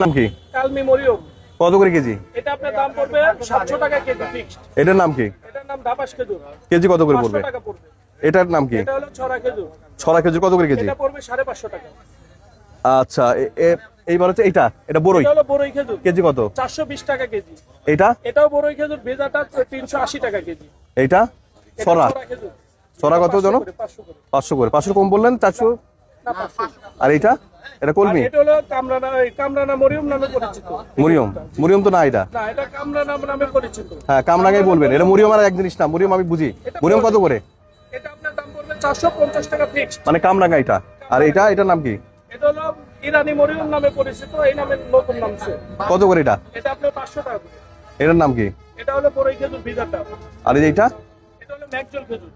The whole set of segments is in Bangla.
নাম কি? কালমি মরিয়ম। কত করে কেজি? এটা আপনার দাম পড়বে 700 টাকা কেজি ফিক্সড। এটার নাম কি? এটার নাম ধাপাস খেজুর। কেজি কত করে পড়বে? 500 টাকা পড়বে। এটার নাম কি? এটা হলো ছড়া খেজুর। ছড়া খেজুর কত করে কেজি? এটা পড়বে 550 টাকা। আচ্ছা, এইবার হচ্ছে এটা বড়ই। এটা হলো বড়ই খেজুর। কেজি কত? 420 টাকা কেজি। এটা? এটাও বড়ই খেজুর, ভেজাটা 380 টাকা কেজি। এইটা? এটা ছড়া। খেজুর। ছড়া কত জন? 500 করে। 500 করে। 500 কম বললেন, 400। না 500। আর এটা? এটা আর কলমি? এটা হলো কামরানা মরিয়ম নামে পরিচিত। মুরিয়ম তো না এটা। না, এটা কামরানা নামে পরিচিত। হ্যাঁ, কামরাঙ্গাই বলবেন। এটা মুরিয়ম আর এক জিনিস না। মুরিয়ম আমি বুঝি। মুরিয়ম কত করে? এটা আপনার দাম পড়বে 450 টাকা ফিক্সড। মানে কামরাঙ্গা এটা। আর এটার নাম কি? এটা হলো ইরানি মরিয়ম নামে পরিচিত, এই নামে নতুন নামছে। কত করে এটা? এটা আপনার 500 টাকা করে। এটার নাম কি? এটা হলো বড়ই খেজুর ভেজাটা। আর এইটা? এটা হলো ম্যাকজল খেজুর।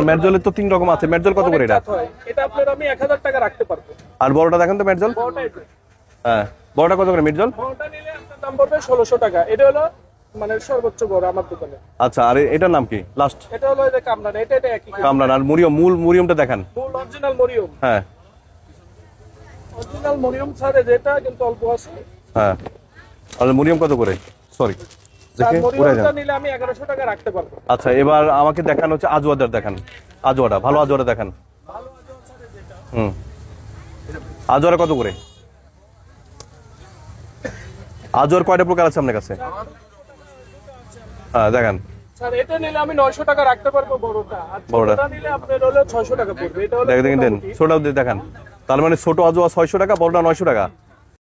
মেরজলের তো 3 রকম আছে। মেরজল কত করে এটা? অনেক জাত হয়। এটা আপনার আমি 1000 টাকা রাখতে পারবো। আর বড়টা দেখেন তো মেরজল। বড়টা এটা। হ্যাঁ, বড়টা কত করে মেরজল? বড়টা নিলে আপনার দাম পড়বে 1600 টাকা। এটা হলো মানে সর্বোচ্চ বড় আমার দোকানে। আচ্ছা, আর এটার নাম কি লাস্ট? এটা হলো এই যে কামরানা, এটা একই। কামরান। আর মুরিয়মটা দেখান। মূল অরিজিনাল মরিয়ম। হ্যাঁ অরিজিনাল মরিয়ম ছাড়ে যেটা কিন্তু অল্প আছে। হ্যাঁ। আর মুরিয়ম কত করে? সরি, আর দেখে উড়ে মরিয়মটা যান। নিলে আমি 1100 টাকা রাখতে পারবো। আচ্ছা, এবার আমাকে দেখান হচ্ছে আজওয়াদার দেখান। আজওয়াটা, ভালো আজওয়াটা দেখান। ভালো আজওয়া ছাড়ে যেটা। আজওয়ারা কত করে? আজওয়ার কয়টা প্রকার আছে আপনার কাছে? হ্যাঁ, দেখান। স্যার, এটা নিলে আমি 900 টাকা রাখতে পারবো বড়টা। আর বড়টা? ছোটটা নিলে আপনার হলো 600 টাকা পড়বে। এটা হলো দেখেন, ছোটটাও দেখান। তার মানে ছোট আজওয়া 600 টাকা, বড়টা 900 টাকা।